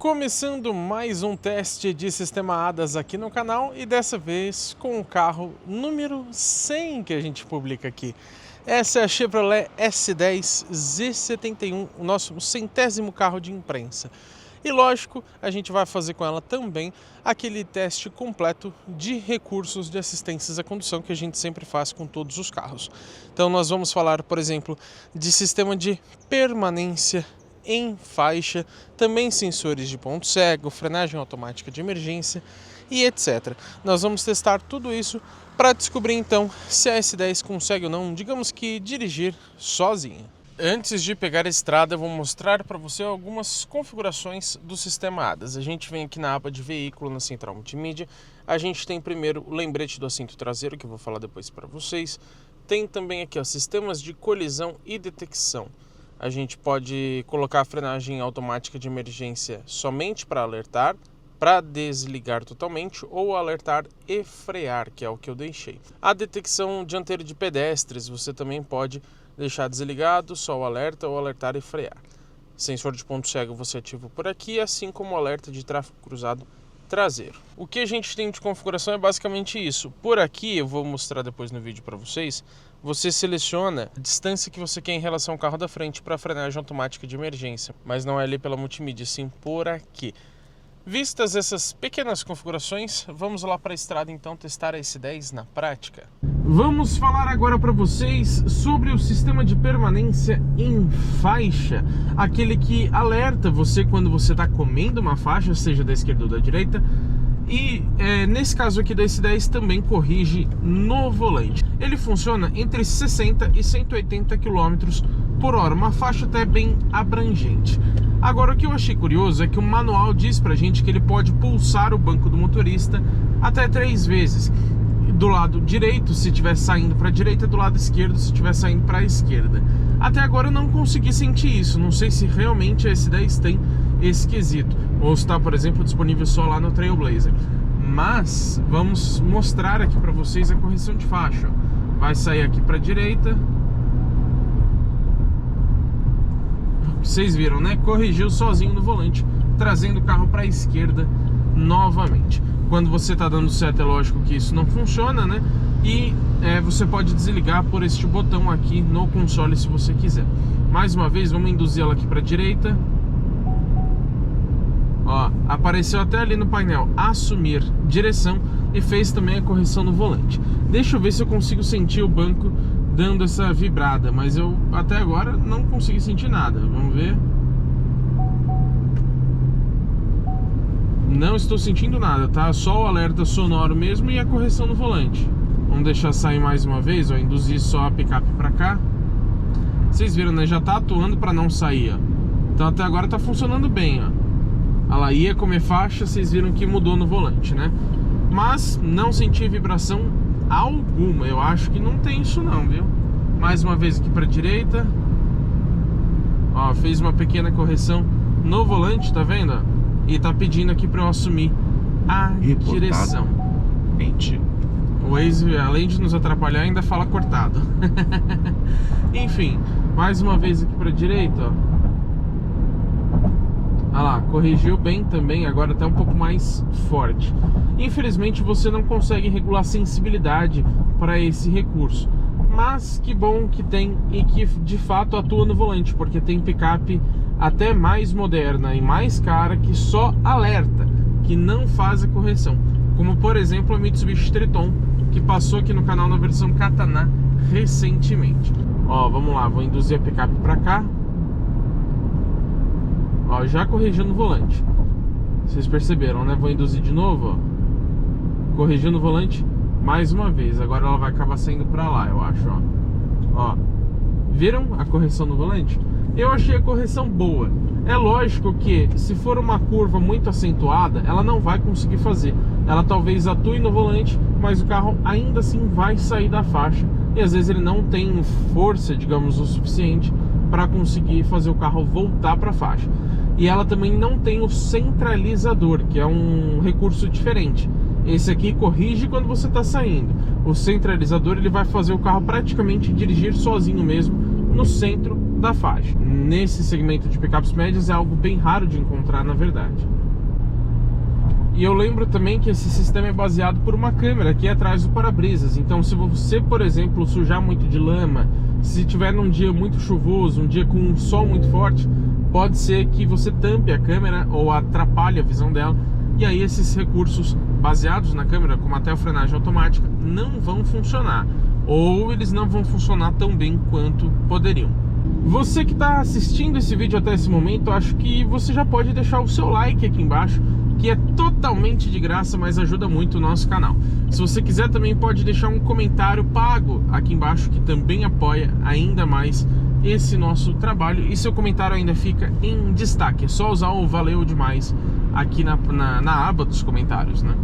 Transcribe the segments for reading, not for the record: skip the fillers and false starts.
Começando mais um teste de sistema ADAS aqui no canal e dessa vez com o carro número 100 que a gente publica aqui. Essa é a Chevrolet S10 Z71, o nosso 100º carro de imprensa. E lógico, a gente vai fazer com ela também aquele teste completo de recursos de assistência à condução que a gente sempre faz com todos os carros. Então nós vamos falar, por exemplo, de sistema de permanência em faixa, também sensores de ponto cego, frenagem automática de emergência e etc. Nós vamos testar tudo isso para descobrir então se a S10 consegue ou não, digamos que, dirigir sozinha. Antes de pegar a estrada, eu vou mostrar para você algumas configurações do sistema ADAS. A gente vem aqui na aba de veículo, na central multimídia. A gente tem primeiro o lembrete do assento traseiro, que eu vou falar depois para vocês. Tem também aqui, ó, sistemas de colisão e detecção. A gente pode colocar a frenagem automática de emergência somente para alertar, para desligar totalmente ou alertar e frear, que é o que eu deixei. A detecção dianteira de pedestres você também pode deixar desligado, só o alerta ou alertar e frear. Sensor de ponto cego você ativa por aqui, assim como o alerta de tráfego cruzado traseiro. O que a gente tem de configuração é basicamente isso. Por aqui, eu vou mostrar depois no vídeo para vocês, você seleciona a distância que você quer em relação ao carro da frente para a frenagem automática de emergência, mas não é ali pela multimídia, sim por aqui. Vistas essas pequenas configurações, vamos lá para a estrada então testar a S10 na prática. Vamos falar agora para vocês sobre o sistema de permanência em faixa, aquele que alerta você quando você está comendo uma faixa, seja da esquerda ou da direita, e nesse caso aqui da S10 também corrige no volante. Ele funciona entre 60 e 180 km por hora, uma faixa até bem abrangente. Agora, o que eu achei curioso é que o manual diz pra gente que ele pode pulsar o banco do motorista até 3 vezes. Do lado direito, se estiver saindo para a direita, do lado esquerdo, se estiver saindo para a esquerda. Até agora eu não consegui sentir isso, não sei se realmente a S10 tem esse quesito, ou está, por exemplo, disponível só lá no Trailblazer. Mas vamos mostrar aqui para vocês a correção de faixa. Vai sair aqui para a direita. Vocês viram, né? Corrigiu sozinho no volante, trazendo o carro para a esquerda novamente. Quando você está dando seta, é lógico que isso não funciona, né? E você pode desligar por este botão aqui no console se você quiser. Mais uma vez, vamos induzir ela aqui para a direita. Ó, apareceu até ali no painel assumir direção e fez também a correção no volante. Deixa eu ver se eu consigo sentir o banco dando essa vibrada, mas eu até agora não consegui sentir nada. Vamos ver. Não estou sentindo nada, tá? Só o alerta sonoro mesmo e a correção no volante. Vamos deixar sair mais uma vez, ó, induzir só a picape para cá. Vocês viram, né? Já tá atuando para não sair, ó. Então até agora tá funcionando bem, ó. Ela ia comer faixa, vocês viram que mudou no volante, né? Mas não senti vibração alguma. Eu acho que não tem isso não, viu? Mais uma vez aqui para a direita. Ó, fez uma pequena correção no volante, tá vendo? E tá pedindo aqui para eu assumir a direção. O Waze, além de nos atrapalhar, ainda fala cortado. Enfim, mais uma vez aqui para a direita, ó. Ah lá, corrigiu bem também, agora tá um pouco mais forte. Infelizmente você não consegue regular sensibilidade para esse recurso, mas que bom que tem e que de fato atua no volante, porque tem picape até mais moderna e mais cara que só alerta, que não faz a correção, como por exemplo a Mitsubishi Triton, que passou aqui no canal na versão Katana recentemente. Ó, vamos lá, vou induzir a picape para cá. Ó, já corrigiu no volante. Vocês perceberam, né? Vou induzir de novo, ó. Corrigiu no volante mais uma vez. Agora ela vai acabar saindo pra lá, eu acho, ó. Ó, viram a correção no volante? Eu achei a correção boa. É lógico que se for uma curva muito acentuada, ela não vai conseguir fazer. Ela talvez atue no volante, mas o carro ainda assim vai sair da faixa. E às vezes ele não tem força, digamos, o suficiente para conseguir fazer o carro voltar para a faixa. E ela também não tem o centralizador, que é um recurso diferente. Esse aqui corrige quando você está saindo. O centralizador, ele vai fazer o carro praticamente dirigir sozinho mesmo no centro da faixa. Nesse segmento de picapes médias é algo bem raro de encontrar, na verdade. E eu lembro também que esse sistema é baseado por uma câmera aqui atrás do para-brisas. Então se você, por exemplo, sujar muito de lama, se tiver num dia muito chuvoso, um dia com um sol muito forte, pode ser que você tampe a câmera ou atrapalhe a visão dela. E aí esses recursos baseados na câmera, como até a frenagem automática, não vão funcionar. Ou eles não vão funcionar tão bem quanto poderiam. Você que está assistindo esse vídeo até esse momento, acho que você já pode deixar o seu like aqui embaixo, que é totalmente de graça, mas ajuda muito o nosso canal. Se você quiser também pode deixar um comentário pago aqui embaixo, que também apoia ainda mais esse nosso trabalho. E seu comentário ainda fica em destaque, é só usar o valeu demais aqui na aba dos comentários, né?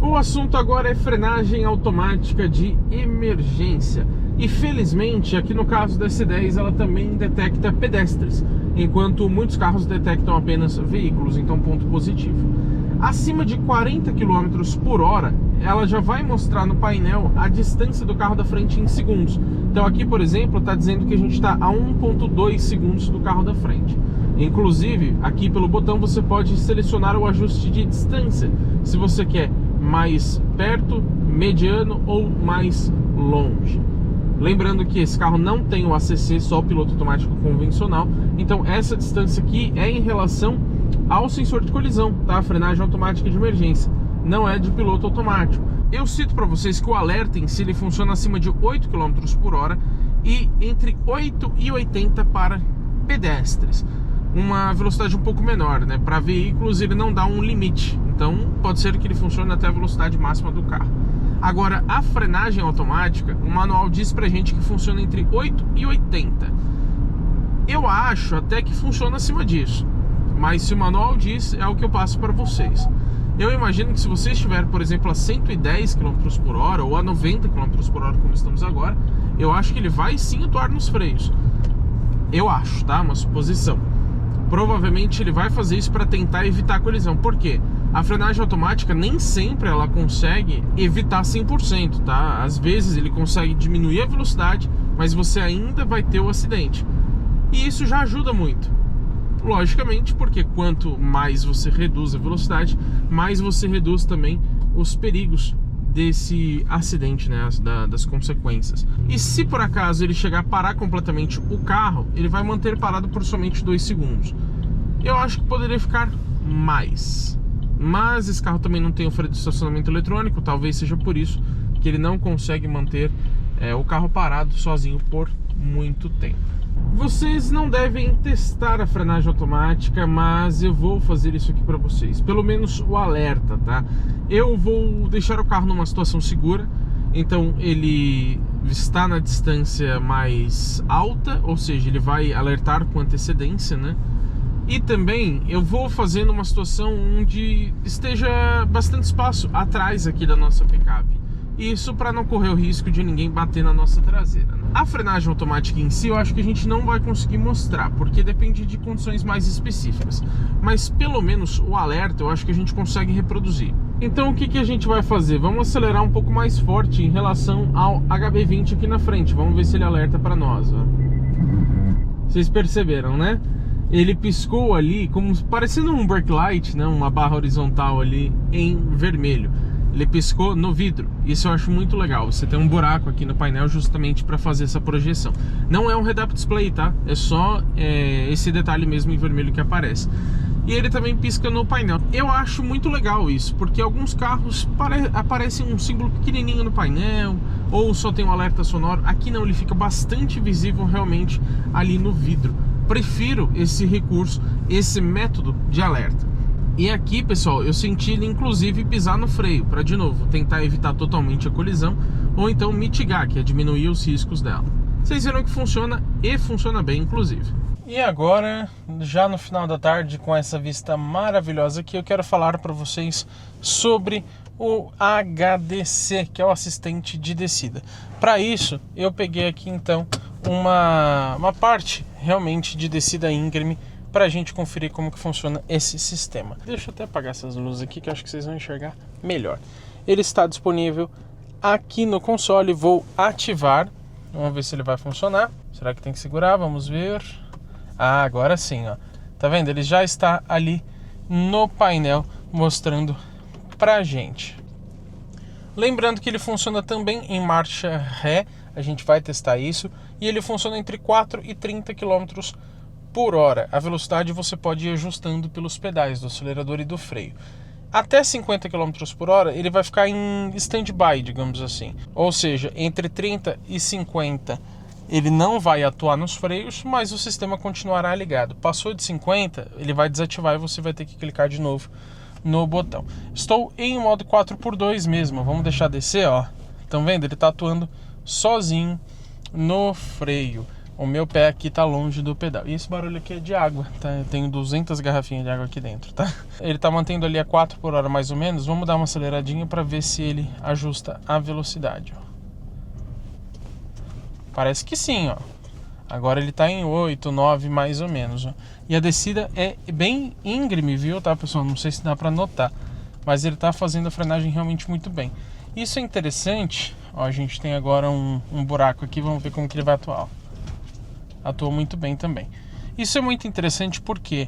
O assunto agora é frenagem automática de emergência. E felizmente, aqui no caso da S10, ela também detecta pedestres, enquanto muitos carros detectam apenas veículos, então ponto positivo. Acima de 40 km por hora, ela já vai mostrar no painel a distância do carro da frente em segundos. Então aqui, por exemplo, está dizendo que a gente está a 1,2 segundos do carro da frente. Inclusive, aqui pelo botão você pode selecionar o ajuste de distância, se você quer mais perto, mediano ou mais longe. Lembrando que esse carro não tem o ACC, só o piloto automático convencional. Então essa distância aqui é em relação ao sensor de colisão, tá? A frenagem automática de emergência, não é de piloto automático. Eu cito para vocês que o alerta em si ele funciona acima de 8 km por hora e entre 8 e 80 para pedestres. Uma velocidade um pouco menor, né? Para veículos ele não dá um limite, então pode ser que ele funcione até a velocidade máxima do carro. Agora, a frenagem automática, o manual diz pra gente que funciona entre 8 e 80. Eu acho até que funciona acima disso, mas se o manual diz, é o que eu passo para vocês. Eu imagino que se você estiver, por exemplo, a 110 km por hora ou a 90 km por hora, como estamos agora, eu acho que ele vai sim atuar nos freios. Eu acho, tá? Uma suposição. Provavelmente ele vai fazer isso para tentar evitar a colisão. Por quê? A frenagem automática nem sempre ela consegue evitar 100%, tá? Às vezes ele consegue diminuir a velocidade, mas você ainda vai ter o acidente. E isso já ajuda muito. Logicamente, porque quanto mais você reduz a velocidade, mais você reduz também os perigos desse acidente, né? Das consequências. E se por acaso ele chegar a parar completamente o carro, ele vai manter parado por somente 2 segundos. Eu acho que poderia ficar mais. Mas esse carro também não tem o freio de estacionamento eletrônico, talvez seja por isso que ele não consegue manter o carro parado sozinho por muito tempo. Vocês não devem testar a frenagem automática, mas eu vou fazer isso aqui para vocês, pelo menos o alerta, tá? Eu vou deixar o carro numa situação segura, então ele está na distância mais alta, ou seja, ele vai alertar com antecedência, né? E também eu vou fazer numa situação onde esteja bastante espaço atrás aqui da nossa picape. Isso para não correr o risco de ninguém bater na nossa traseira, né? A frenagem automática em si eu acho que a gente não vai conseguir mostrar, porque depende de condições mais específicas. Mas pelo menos o alerta eu acho que a gente consegue reproduzir. Então o que a gente vai fazer? Vamos acelerar um pouco mais forte em relação ao HB20 aqui na frente. Vamos ver se ele alerta para nós, ó. Vocês perceberam, né? Ele piscou ali, como parecendo um brake light, né? Uma barra horizontal ali em vermelho. Ele piscou no vidro. Isso eu acho muito legal. Você tem um buraco aqui no painel justamente para fazer essa projeção. Não é um head-up display, tá? É só esse detalhe mesmo em vermelho que aparece. E ele também pisca no painel. Eu acho muito legal isso, porque alguns carros aparecem um símbolo pequenininho no painel, ou só tem um alerta sonoro. Aqui não, ele fica bastante visível realmente ali no vidro. Prefiro esse recurso, esse método de alerta. E aqui, pessoal, eu senti ele inclusive pisar no freio, para de novo tentar evitar totalmente a colisão, ou então mitigar, que é diminuir os riscos dela. Vocês viram que funciona e funciona bem, inclusive. E agora, já no final da tarde, com essa vista maravilhosa aqui, eu quero falar para vocês sobre o HDC, que é o assistente de descida. Para isso, eu peguei aqui então uma parte realmente de descida íngreme, para a gente conferir como que funciona esse sistema. Deixa eu até apagar essas luzes aqui, que eu acho que vocês vão enxergar melhor. Ele está disponível aqui no console, vou ativar Vamos ver se ele vai funcionar. Será que tem que segurar? Vamos ver. Ah, agora sim, ó. Tá vendo? Ele já está ali no painel mostrando pra gente. Lembrando que ele funciona também em marcha ré. A gente vai testar isso. E ele funciona entre 4 e 30 km por hora. A velocidade você pode ir ajustando pelos pedais do acelerador e do freio. Até 50 km por hora ele vai ficar em stand-by, digamos assim. Ou seja, entre 30 e 50 ele não vai atuar nos freios, mas o sistema continuará ligado. Passou de 50, ele vai desativar e você vai ter que clicar de novo no botão. Estou em modo 4x2 mesmo. Vamos deixar descer, ó. Estão vendo? Ele está atuando sozinho no freio. O meu pé aqui tá longe do pedal. E esse barulho aqui é de água, tá? Eu tenho 200 garrafinhas de água aqui dentro, tá? Ele tá mantendo ali a 4 por hora mais ou menos. Vamos dar uma aceleradinha para ver se ele ajusta a velocidade, ó. Parece que sim, ó. Agora ele tá em 8, 9 mais ou menos, ó. E a descida é bem íngreme, viu, tá, pessoal? Não sei se dá para notar, mas ele tá fazendo a frenagem realmente muito bem. Isso é interessante. Ó, a gente tem agora um buraco aqui, vamos ver como que ele vai atuar, ó. Atua muito bem também. Isso é muito interessante porque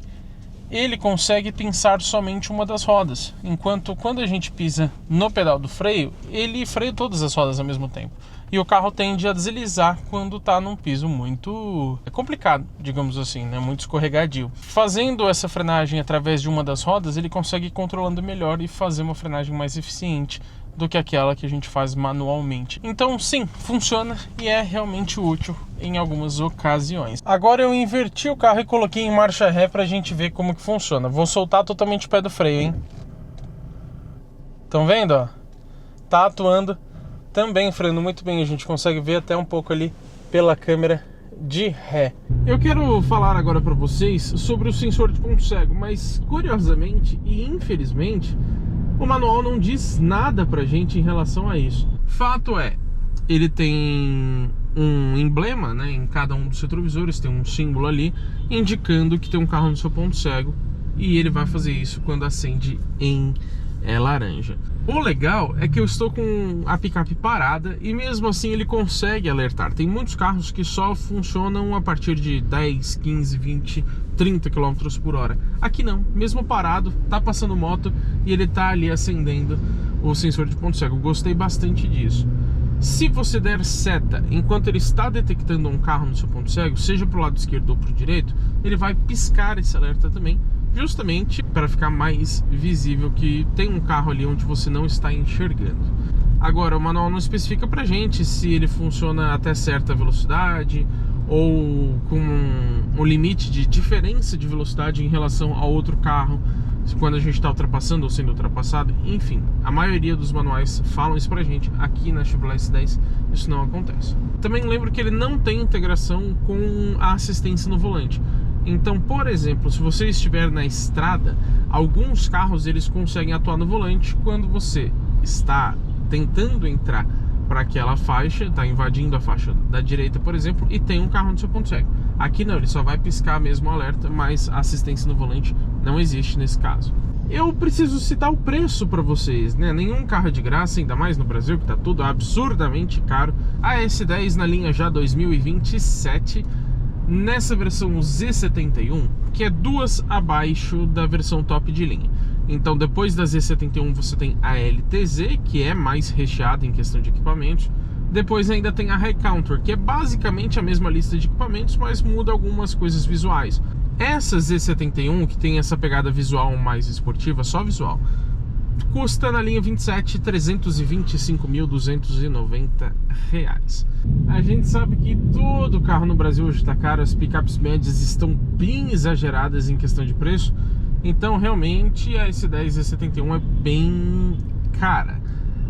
ele consegue pinçar somente uma das rodas, enquanto quando a gente pisa no pedal do freio, ele freia todas as rodas ao mesmo tempo. E o carro tende a deslizar quando está num piso muito complicado, digamos assim, né? Muito escorregadio. Fazendo essa frenagem através de uma das rodas, ele consegue ir controlando melhor e fazer uma frenagem mais eficiente do que aquela que a gente faz manualmente. Então sim, funciona e é realmente útil em algumas ocasiões. Agora eu inverti o carro e coloquei em marcha ré pra gente ver como que funciona. Vou soltar totalmente o pé do freio, hein? Estão vendo, ó? Tá atuando também, freando muito bem. A gente consegue ver até um pouco ali pela câmera de ré. Eu quero falar agora para vocês sobre o sensor de ponto cego, mas curiosamente e infelizmente o manual não diz nada pra gente em relação a isso. Fato é, ele tem um emblema, né, em cada um dos retrovisores, tem um símbolo ali indicando que tem um carro no seu ponto cego, e ele vai fazer isso quando acende em laranja. O legal é que eu estou com a picape parada e mesmo assim ele consegue alertar. Tem muitos carros que só funcionam a partir de 10, 15, 20, 30 km por hora. Aqui não, mesmo parado, tá passando moto e ele tá ali acendendo o sensor de ponto cego. Gostei bastante disso. Se você der seta enquanto ele está detectando um carro no seu ponto cego, seja para o lado esquerdo ou para o direito, ele vai piscar esse alerta também, justamente para ficar mais visível que tem um carro ali onde você não está enxergando. Agora, o manual não especifica pra gente se ele funciona até certa velocidade ou com um limite de diferença de velocidade em relação ao outro carro, quando a gente está ultrapassando ou sendo ultrapassado. Enfim, a maioria dos manuais falam isso pra gente. Aqui na Chevrolet S10 isso não acontece. Também lembro que ele não tem integração com a assistência no volante. Então, por exemplo, se você estiver na estrada, alguns carros eles conseguem atuar no volante quando você está tentando entrar para aquela faixa, está invadindo a faixa da direita, por exemplo, e tem um carro no seu ponto cego. Aqui não, ele só vai piscar mesmo o alerta, mas a assistência no volante não existe nesse caso. Eu preciso citar o preço para vocês, né? Nenhum carro é de graça, ainda mais no Brasil, que está tudo absurdamente caro. A S10 na linha já 2027, nessa versão Z71, que é 2 abaixo da versão top de linha. Então depois da Z71 você tem a LTZ, que é mais recheada em questão de equipamentos. Depois ainda tem a Highcounter, que é basicamente a mesma lista de equipamentos, mas muda algumas coisas visuais. Essa Z71, que tem essa pegada visual mais esportiva, só visual, custa na linha 27 R$ 325.290. A gente sabe que todo carro no Brasil hoje está caro, as picapes médias estão bem exageradas em questão de preço, então realmente a S10 Z71 é bem cara.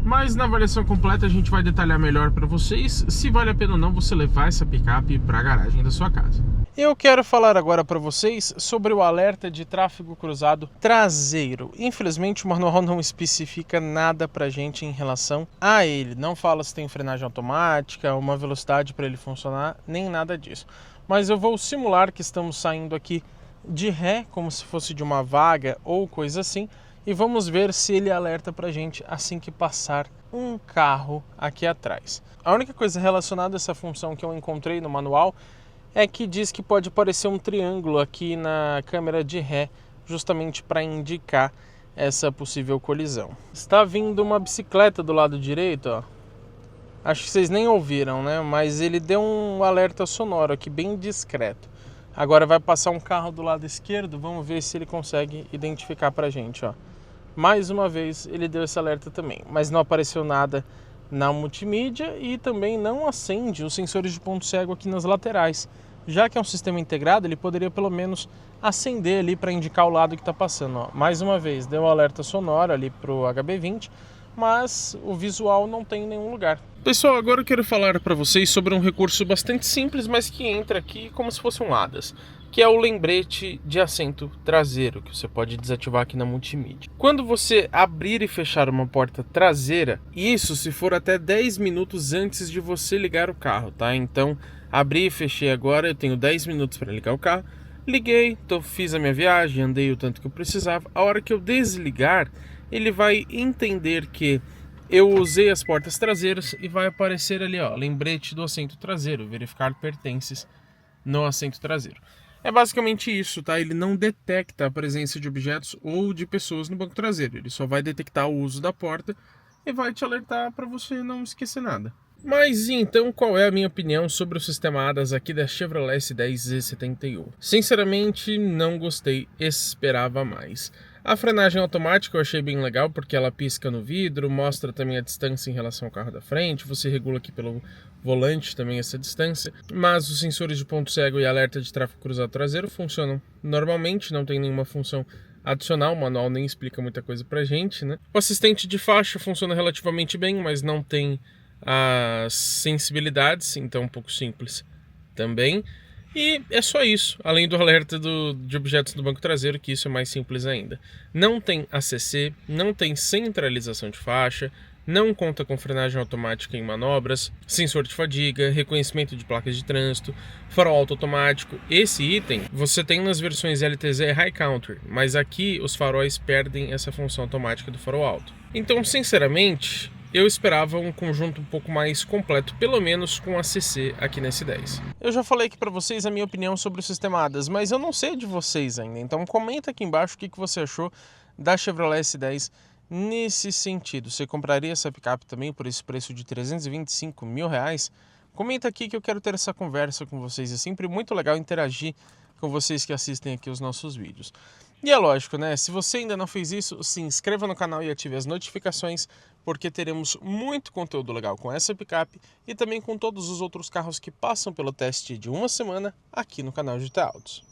Mas na avaliação completa a gente vai detalhar melhor para vocês se vale a pena ou não você levar essa picape para a garagem da sua casa. Eu quero falar agora para vocês sobre o alerta de tráfego cruzado traseiro. Infelizmente o manual não especifica nada pra gente em relação a ele. Não fala se tem frenagem automática, uma velocidade para ele funcionar, nem nada disso. Mas eu vou simular que estamos saindo aqui de ré, como se fosse de uma vaga ou coisa assim, e vamos ver se ele alerta pra gente assim que passar um carro aqui atrás. A única coisa relacionada a essa função que eu encontrei no manual é que diz que pode aparecer um triângulo aqui na câmera de ré, justamente para indicar essa possível colisão. Está vindo uma bicicleta do lado direito, ó. Acho que vocês nem ouviram, né? Mas ele deu um alerta sonoro aqui, bem discreto. Agora vai passar um carro do lado esquerdo, vamos ver se ele consegue identificar pra gente, ó. Mais uma vez ele deu esse alerta também, mas não apareceu nada na multimídia e também não acende os sensores de ponto cego aqui nas laterais. Já que é um sistema integrado, ele poderia pelo menos acender ali para indicar o lado que está passando, ó. Mais uma vez, deu um alerta sonoro ali para o HB20, mas o visual não tem em nenhum lugar. Pessoal, agora eu quero falar para vocês sobre um recurso bastante simples, mas que entra aqui como se fosse um ADAS, que é o lembrete de assento traseiro, que você pode desativar aqui na multimídia. Quando você abrir e fechar uma porta traseira, isso se for até 10 minutos antes de você ligar o carro, tá? Então, abri e fechei agora, eu tenho 10 minutos para ligar o carro, liguei, fiz a minha viagem, andei o tanto que eu precisava. A hora que eu desligar, ele vai entender que eu usei as portas traseiras e vai aparecer ali, ó, lembrete do assento traseiro, verificar pertences no assento traseiro. É basicamente isso, tá? Ele não detecta a presença de objetos ou de pessoas no banco traseiro. Ele só vai detectar o uso da porta e vai te alertar para você não esquecer nada. Mas então, qual é a minha opinião sobre o sistema ADAS aqui da Chevrolet S10 Z71? Sinceramente, não gostei, esperava mais. A frenagem automática eu achei bem legal porque ela pisca no vidro, mostra também a distância em relação ao carro da frente, você regula aqui pelo volante também essa distância, mas os sensores de ponto cego e alerta de tráfego cruzado traseiro funcionam normalmente, não tem nenhuma função adicional, o manual nem explica muita coisa pra gente, né? O assistente de faixa funciona relativamente bem, mas não tem as sensibilidades, então um pouco simples também. E é só isso, além do alerta de objetos do banco traseiro, que isso é mais simples ainda. Não tem ACC, não tem centralização de faixa, não conta com frenagem automática em manobras, sensor de fadiga, reconhecimento de placas de trânsito, farol alto automático. Esse item você tem nas versões LTZ e High Country, mas aqui os faróis perdem essa função automática do farol alto. Então, sinceramente, eu esperava um conjunto um pouco mais completo, pelo menos com ACC aqui na S10. Eu já falei aqui para vocês a minha opinião sobre o sistema ADAS, mas eu não sei de vocês ainda. Então comenta aqui embaixo o que você achou da Chevrolet S10 nesse sentido. Você compraria essa picape também por esse preço de R$325 mil? Comenta aqui que eu quero ter essa conversa com vocês. É sempre muito legal interagir com vocês que assistem aqui os nossos vídeos. E é lógico, né? Se você ainda não fez isso, se inscreva no canal e ative as notificações, porque teremos muito conteúdo legal com essa picape e também com todos os outros carros que passam pelo teste de uma semana aqui no canal GT Autos.